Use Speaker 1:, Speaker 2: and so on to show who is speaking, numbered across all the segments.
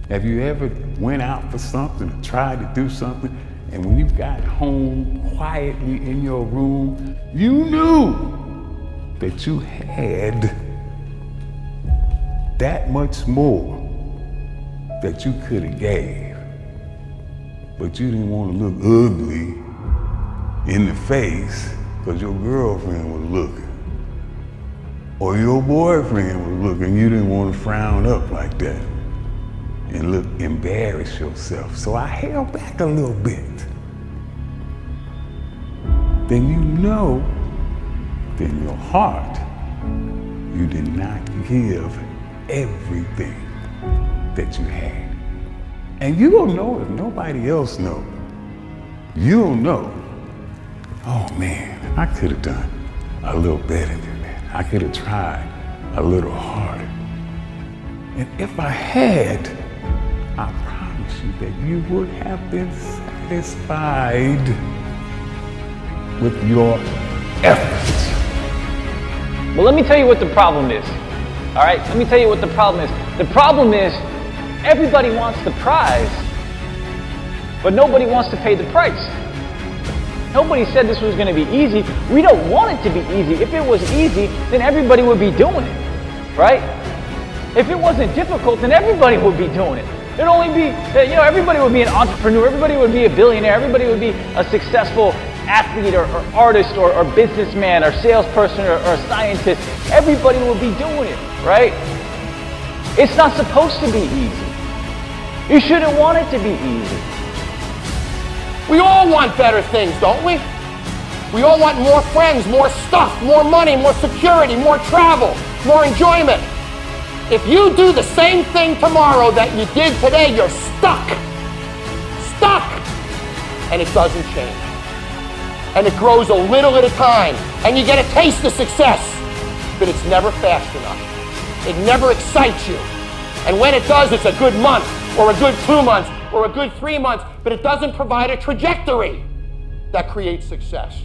Speaker 1: Have you ever went out for something or tried to do something, and when you got home quietly in your room, you knew that you had that much more that you could have gave, but you didn't want to look ugly in the face because your girlfriend was looking, or your boyfriend was looking. You didn't want to frown up like that and look, embarrass yourself. So I held back a little bit. Then you know that in your heart, you did not give everything that you had. And you don't know if nobody else knows. You'll know, oh man, I could have done a little better than that. I could have tried a little harder. And if I had, I promise you that you would have been satisfied with your efforts.
Speaker 2: Well, let me tell you what the problem is. All right, let me tell you what the problem is. The problem is everybody wants the prize, but nobody wants to pay the price. Nobody said this was going to be easy. We don't want it to be easy. If it was easy, then everybody would be doing it, right? If it wasn't difficult, then everybody would be doing it. It'd only be, everybody would be an entrepreneur, everybody would be a billionaire, everybody would be a successful athlete or artist or businessman or salesperson or scientist. Everybody would be doing it, right? It's not supposed to be easy. You shouldn't want it to be easy.
Speaker 3: We all want better things, don't we? We all want more friends, more stuff, more money, more security, more travel, more enjoyment. If you do the same thing tomorrow that you did today, you're stuck. Stuck. And it doesn't change. And it grows a little at a time. And you get a taste of success. But it's never fast enough. It never excites you. And when it does, it's a good month, or a good 2 months, or a good 3 months, but it doesn't provide a trajectory that creates success.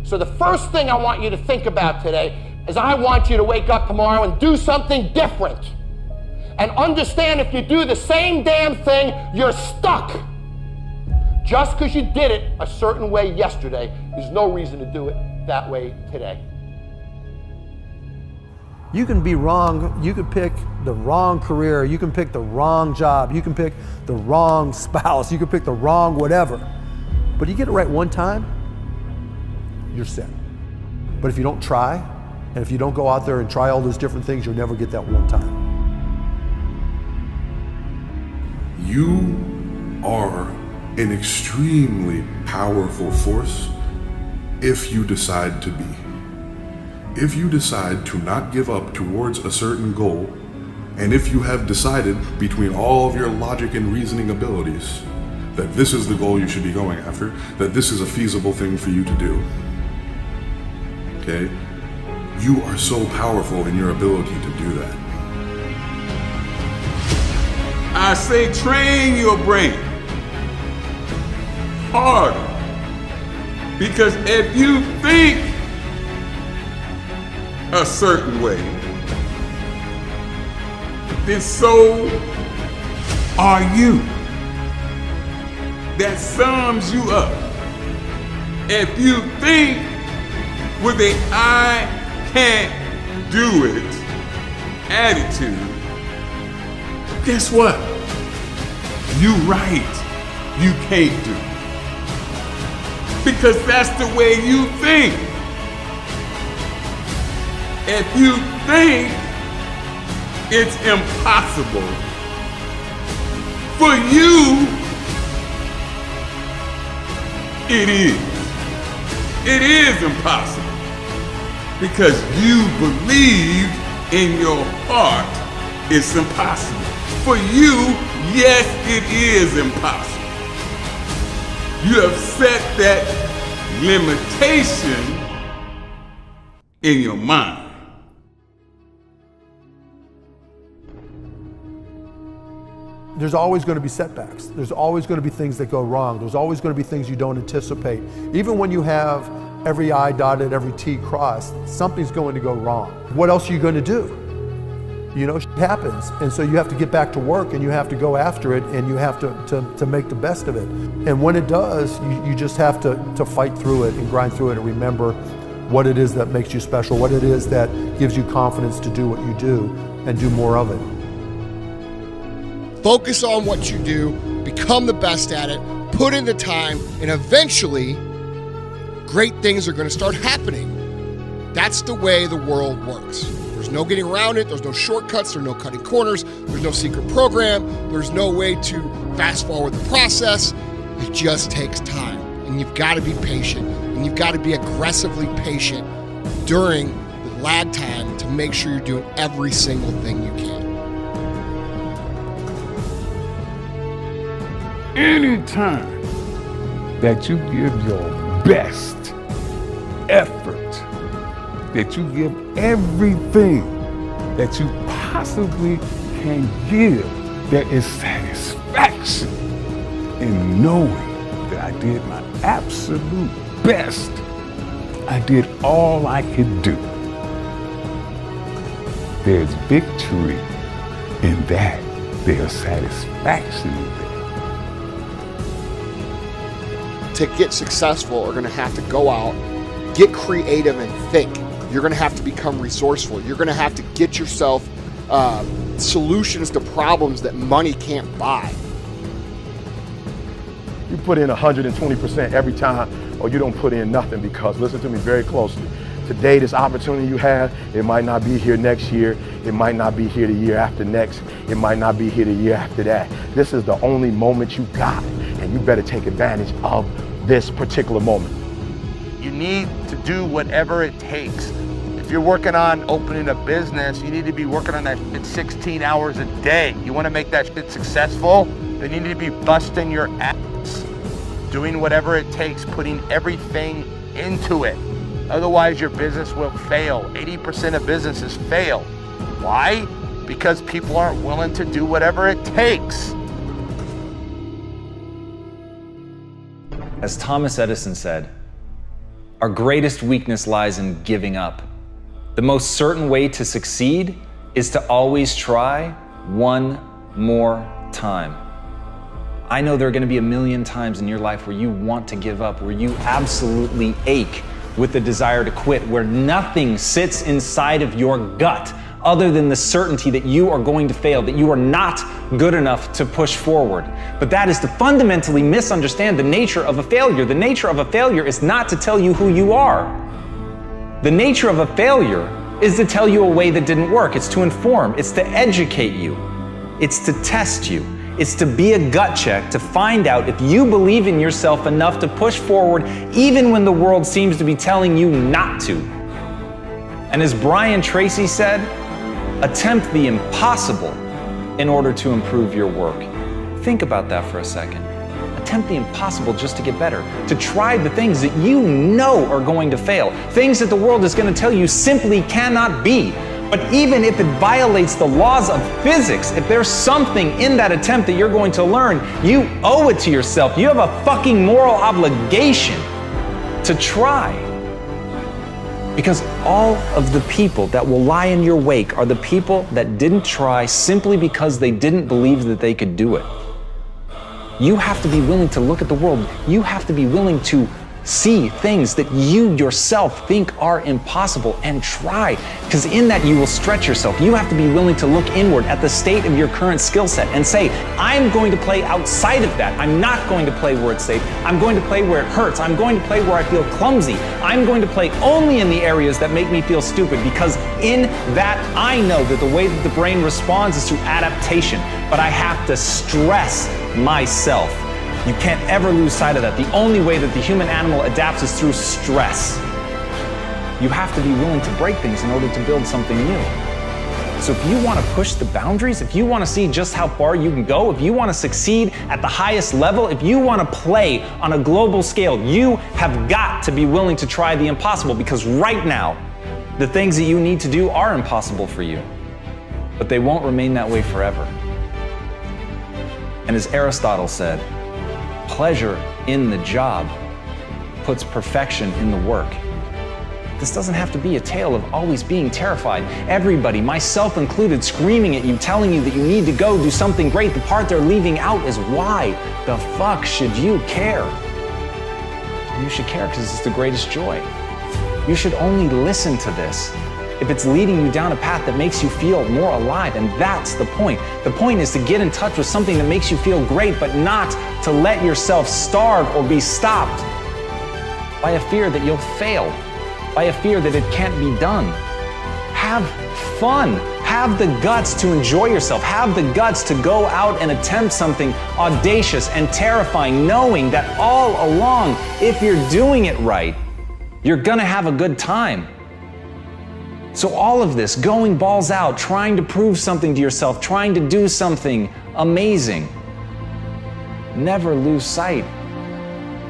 Speaker 3: So the first thing I want you to think about today is I want you to wake up tomorrow and do something different. And understand if you do the same damn thing, you're stuck. Just because you did it a certain way yesterday, there's no reason to do it that way today.
Speaker 4: You can be wrong, you can pick the wrong career, you can pick the wrong job, you can pick the wrong spouse, you can pick the wrong whatever. But you get it right one time, you're set. But if you don't try, and if you don't go out there and try all those different things, you'll never get that one time.
Speaker 5: You are an extremely powerful force if you decide to be. If you decide to not give up towards a certain goal, and if you have decided between all of your logic and reasoning abilities that this is the goal you should be going after, that this is a feasible thing for you to do, okay? You are so powerful in your ability to do that.
Speaker 1: I say train your brain harder, because if you think a certain way, then so are you. That sums you up. If you think with a I can't do it attitude, guess what? You right, you can't do it. Because that's the way you think. If you think it's impossible for you, it is. It is impossible. Because you believe in your heart it's impossible. For you, yes, it is impossible. You have set that limitation in your mind.
Speaker 4: There's always going to be setbacks. There's always going to be things that go wrong. There's always going to be things you don't anticipate. Even when you have every I dotted, every T crossed, something's going to go wrong. What else are you going to do? You know, shit happens. And so you have to get back to work and you have to go after it and you have to make the best of it. And when it does, you just have to fight through it and grind through it and remember what it is that makes you special, what it is that gives you confidence to do what you do and do more of it.
Speaker 6: Focus on what you do, become the best at it, put in the time, and eventually great things are going to start happening. That's the way the world works. There's no getting around it. There's no shortcuts. There's no cutting corners. There's no secret program. There's no way to fast forward the process. It just takes time. And you've got to be patient. And you've got to be aggressively patient during the lag time to make sure you're doing every single thing you can.
Speaker 1: Anytime that you give your best effort, that you give everything that you possibly can give, there is satisfaction in knowing that I did my absolute best. I did all I could do. There's victory in that. There's satisfaction in that.
Speaker 6: To get successful, are going to have to go out, get creative, and think. You're going to have to become resourceful. You're going to have to get yourself solutions to problems that money can't buy.
Speaker 3: You put in 120% every time, or you don't put in nothing, because listen to me very closely. Today, this opportunity you have, it might not be here next year. It might not be here the year after next. It might not be here the year after that. This is the only moment you got, and you better take advantage of this particular moment. You need to do whatever it takes. If you're working on opening a business, you need to be working on that shit 16 hours a day. You want to make that shit successful? Then you need to be busting your ass, doing whatever it takes, putting everything into it. Otherwise, your business will fail. 80% of businesses fail. Why? Because people aren't willing to do whatever it takes.
Speaker 2: As Thomas Edison said, our greatest weakness lies in giving up. The most certain way to succeed is to always try one more time. I know there are going to be a million times in your life where you want to give up, where you absolutely ache with the desire to quit, where nothing sits inside of your gut other than the certainty that you are going to fail, that you are not good enough to push forward. But that is to fundamentally misunderstand the nature of a failure. The nature of a failure is not to tell you who you are. The nature of a failure is to tell you a way that didn't work. It's to inform, it's to educate you, it's to test you. It's to be a gut check to find out if you believe in yourself enough to push forward even when the world seems to be telling you not to. And as Brian Tracy said, attempt the impossible in order to improve your work. Think about that for a second. Attempt the impossible just to get better, to try the things that you know are going to fail, things that the world is going to tell you simply cannot be. But even if it violates the laws of physics, if there's something in that attempt that you're going to learn, you owe it to yourself. You have a fucking moral obligation to try. Because all of the people that will lie in your wake are the people that didn't try simply because they didn't believe that they could do it. You have to be willing to look at the world. You have to be willing to see things that you yourself think are impossible and try, because in that you will stretch yourself. You have to be willing to look inward at the state of your current skill set and say, I'm going to play outside of that. I'm not going to play where it's safe. I'm going to play where it hurts. I'm going to play where I feel clumsy. I'm going to play only in the areas that make me feel stupid, because in that I know that the way that the brain responds is through adaptation, but I have to stress myself. You can't ever lose sight of that. The only way that the human animal adapts is through stress. You have to be willing to break things in order to build something new. So if you want to push the boundaries, if you want to see just how far you can go, if you want to succeed at the highest level, if you want to play on a global scale, you have got to be willing to try the impossible, because right now, the things that you need to do are impossible for you. But they won't remain that way forever. And as Aristotle said, pleasure in the job puts perfection in the work. This doesn't have to be a tale of always being terrified. Everybody, myself included, screaming at you, telling you that you need to go do something great. The part they're leaving out is why the fuck should you care? You should care because it's the greatest joy. You should only listen to this if it's leading you down a path that makes you feel more alive, and that's the point. The point is to get in touch with something that makes you feel great, but not to let yourself starve or be stopped by a fear that you'll fail, by a fear that it can't be done. Have fun. Have the guts to enjoy yourself. Have the guts to go out and attempt something audacious and terrifying, knowing that all along, if you're doing it right, you're gonna have a good time. So all of this, going balls out, trying to prove something to yourself, trying to do something amazing, never lose sight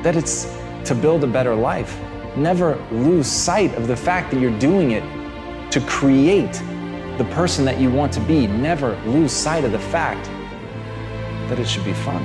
Speaker 2: that it's to build a better life. Never lose sight of the fact that you're doing it to create the person that you want to be. Never lose sight of the fact that it should be fun.